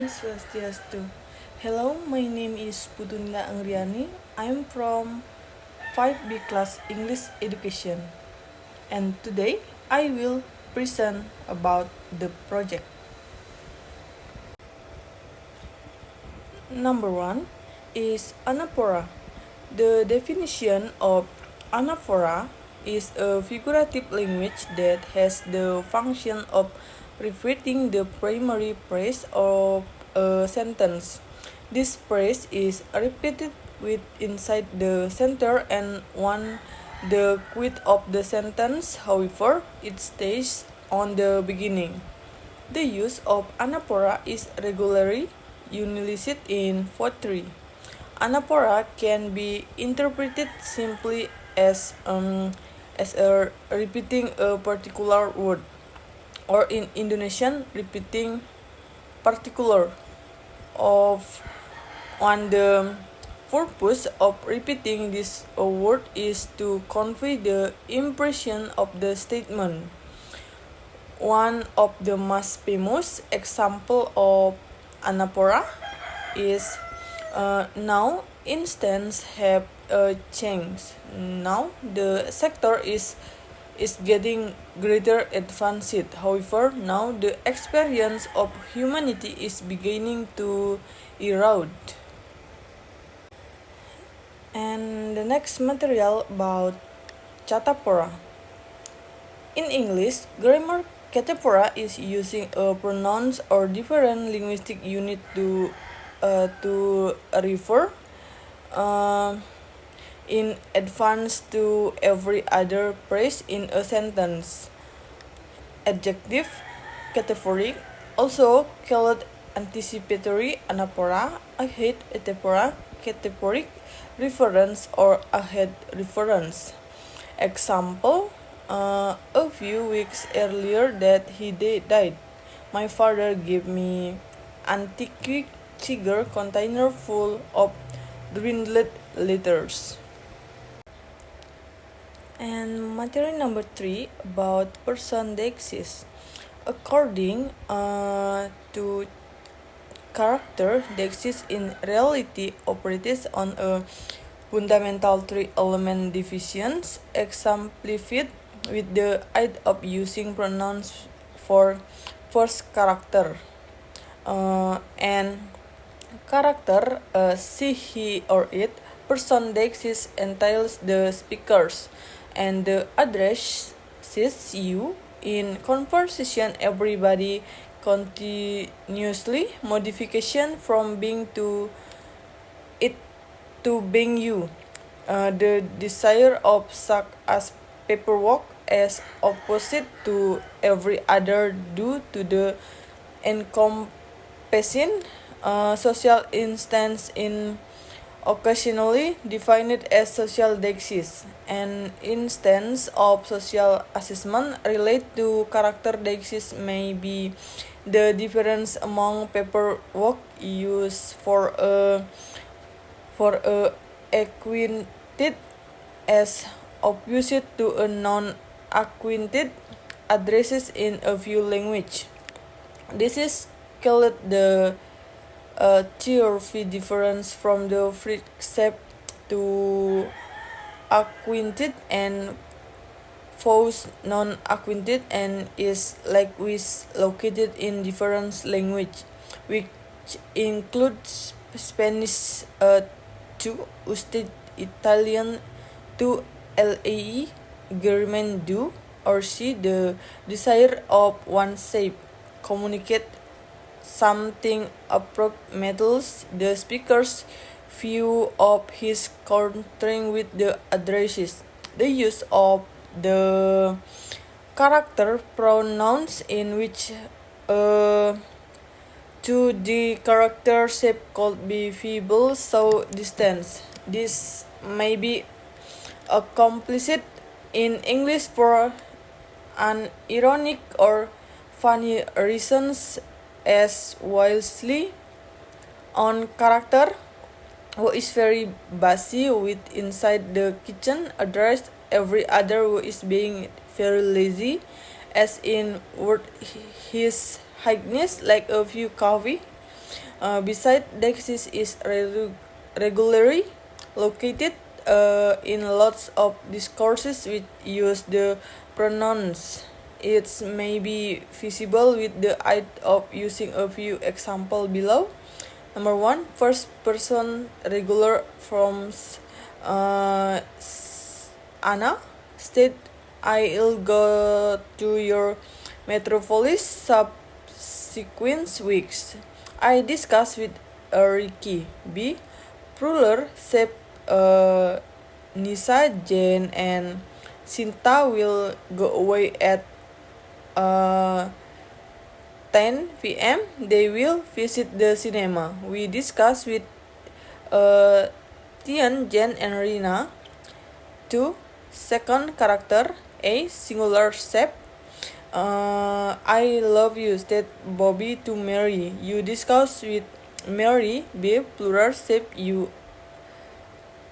Swastiastu. Hello, my name is Putunda Angriani. I'm from 5B class English education. And today I will present about the project. Number 1 is anaphora. The definition of anaphora is a figurative language that has the function of repeating the primary phrase of a sentence. This phrase is repeated with inside the center and on the quit of the sentence. However, it stays on the beginning. The use of anaphora is regularly utilized in poetry. Anaphora can be interpreted simply as a repeating a particular word, or in Indonesian, repeating particular of on the purpose of repeating this word is to convey the impression of the statement. One of the most famous example of anaphora is now instance have changed. Now the sector is getting greater advanced. However, now the experience of humanity is beginning to erode. And the next material about cataphora. In English, grammar cataphora is using a pronouns or different linguistic unit to refer in advance to every other phrase in a sentence. Adjective cataphoric, also called anticipatory anaphora, ahead anaphora, cataphoric reference or ahead reference. Example, a few weeks earlier that he died, my father gave me antique cigar container full of dwindled letters. And material number 3 about person deixis. According to character, deixis in reality operates on a fundamental three-element divisions exemplified with the aid of using pronouns for first character. And character she, he, or it, person deixis entails the speakers, and the addresses you. In conversation, everybody continuously modification from being to it to being you. The desire of such as paperwork as opposite to every other due to the encompassing social instance in occasionally defined as social deixis. An instance of social assessment related to character deixis may be the difference among paperwork used for a acquainted as opposite to a non-acquainted addresses in a few language. This is called the theory difference from the except to acquainted and false non-acquainted, and is likewise located in different language, which includes Spanish to usted Italian to LAE, German do or see the desire of oneself communicate something approximates the speaker's view of his countering with the addresses. The use of the character pronouns in which to the character shape could be feeble so distance. This may be accomplished in English for an ironic or funny reasons, as whilstly on character who is very busy with inside the kitchen address every other who is being very lazy, as in word his highness like a few coffee. Besides, deixis is regularly located in lots of discourses which use the pronouns. It may be visible with the aid of using a few examples below. Number one, first person regular forms Anna state I'll go to your metropolis subsequent weeks. I discuss with Ricky. B. Pruller said Nisa, Jane, and Sinta will go away at 10 p.m. They will visit the cinema. We discuss with Tian, Jen, and Rina. 2. Second character A. Singular shape. I love you, said Bobby to Mary. You discuss with Mary. B. Plural shape. You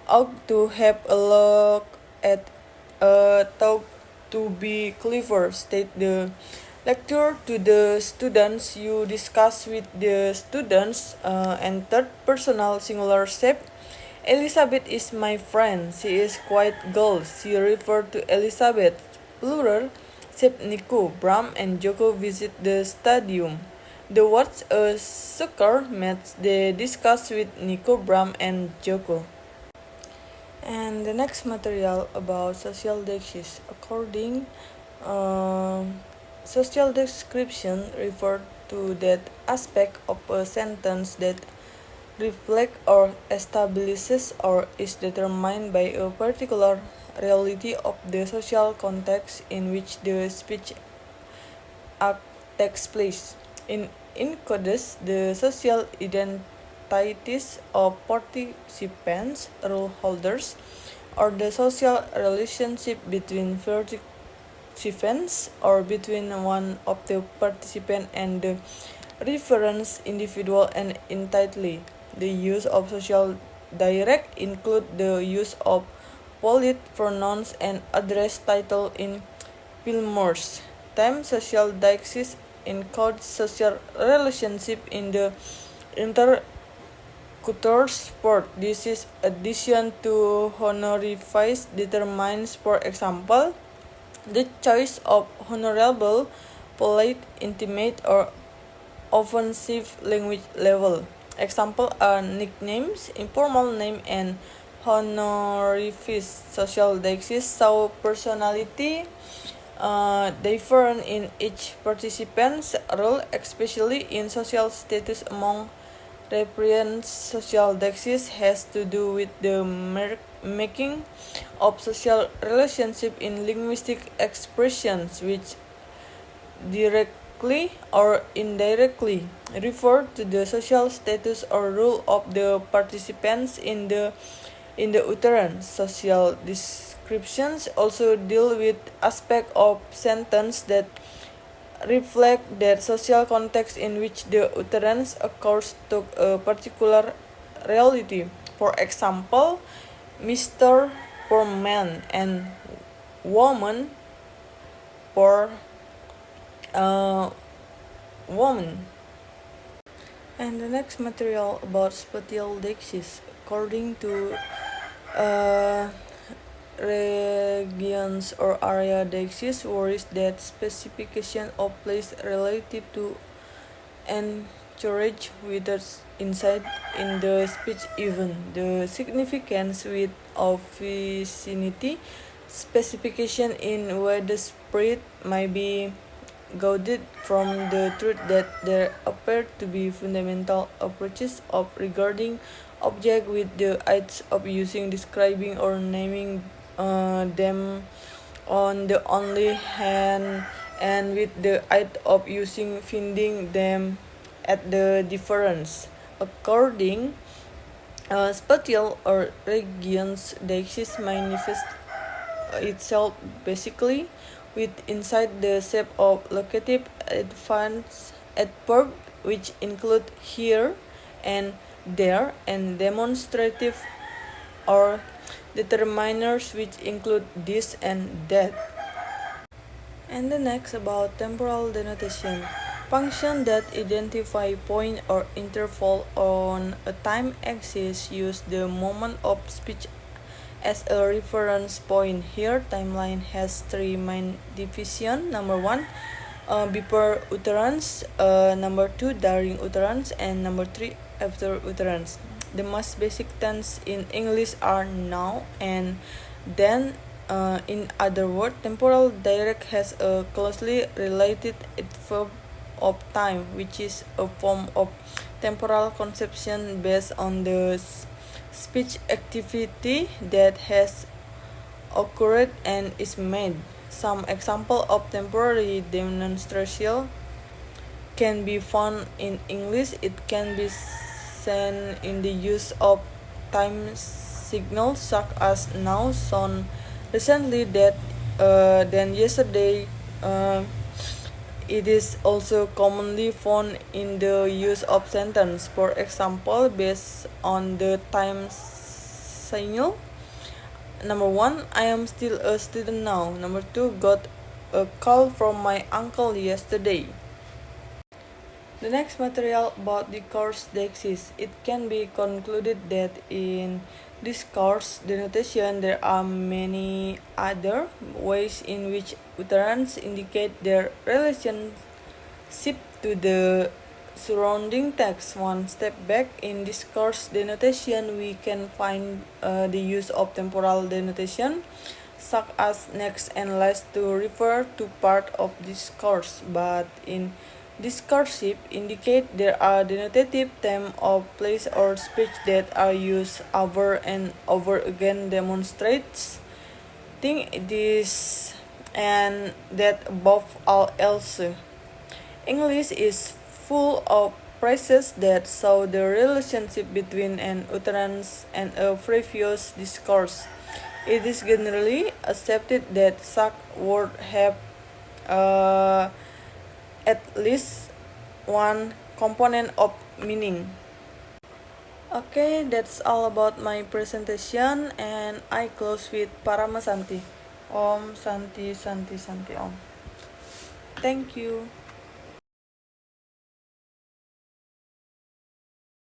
ought to have a look at talk to be clever, state the lecturer to the students. You discuss with the students. And third personal singular shape. Elizabeth is my friend. She is quite girl. She referred to Elizabeth. Plural shape. Nico, Bram, and Joko visit the stadium. The words a soccer match they discuss with Nico, Bram, and Joko. And the next material about social deixis. According social description refer to that aspect of a sentence that reflects or establishes or is determined by a particular reality of the social context in which the speech act takes place. In codes, the social identities of participants, rule holders, or the social relationship between participants or between one of the participants and the reference individual and entity. The use of social direct include the use of polite pronouns and address title in Wilmer's time. Social deixis encodes social relationship in the interlocutor sport. This is addition to honorifics determines, for example, the choice of honorable, polite, intimate, or offensive language level. Example are nicknames, informal name, and honorifics. Social deixis show personality different in each participant's role, especially in social status among recipients. Social deixis has to do with the making of social relationship in linguistic expressions, which directly or indirectly refer to the social status or role of the participants in the utterance. Social descriptions also deal with aspects of sentence that reflect that social context in which the utterance occurs to a particular reality. For example, Mr. for man and woman for woman. And the next material about spatial deixis. According to regions or area deixis worries that specification of place relative to encourage withers insight in the speech even the significance with of vicinity specification in widespread might be gathered from the truth that there appear to be fundamental approaches of regarding object with the aids of using, describing, or naming them on the only hand and with the aid of using finding them at the difference. According spatial or regions deixis manifest itself basically with inside the shape of locative advanced adverb which include here and there and demonstrative or determiners which include this and that. And the next about temporal denotation. Functions that identify point or interval on a time axis use the moment of speech as a reference point. Here, timeline has three main divisions. Number one, before utterance, number two, during utterance, and number three, after utterance. The most basic tense in English are now and then. In other words, temporal direct has a closely related verb of time, which is a form of temporal conception based on the speech activity that has occurred and is made. Some example of temporary demonstration can be found in English. It can be seen in the use of time signals such as now, soon, recently, that, then, yesterday. It is also commonly found in the use of sentence. For example, based on the time signal. Number one, I am still a student now. Number two, got a call from my uncle yesterday. The next material about the course dexis. It can be concluded that in this course denotation there are many other ways in which utterance indicate their relationship to the surrounding text. One step back, in this course denotation we can find the use of temporal denotation such as next and last to refer to part of this course, but in discursive indicate there are denotative terms of place or speech that are used over and over again demonstrates think this and that above all else. English is full of phrases that show the relationship between an utterance and a previous discourse. It is generally accepted that such words have at least one component of meaning. Okay, that's all about my presentation, and I close with Paramasanti. Om Santi Santi Santi Om. Thank you.